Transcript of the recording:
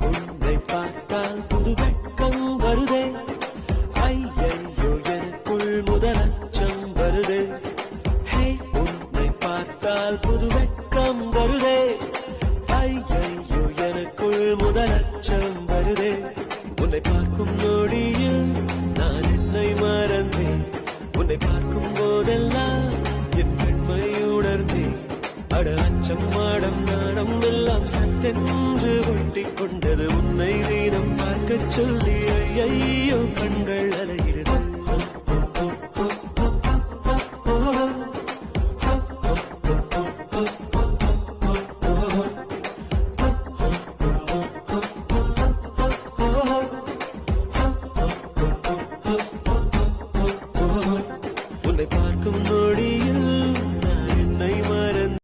உன்னை பார்த்தால் புது வெட்கம் வருதே, ஐயையோ எனக்குள் முதல் அச்சம் வருதே. உன்னை பார்த்தால் புது வெட்கம் வருதே, ஐயையோ எனக்குள் முதல் அச்சம் வருதே. உன்னை பார்க்கும் நொடியில் நான் என்னை மறந்தேன், உன்னை பார்க்கும் போதெல்லாம் என் பெண்மை உணர்ந்தேன். அட அச்சம் மாடம் நாடம் எல்லாம் சட்டென்று ஒட்டி கொண்டது, உன்னை தினம் பார்க்கச் சொல்லி ஐயையோ கண்கள் அலையிட.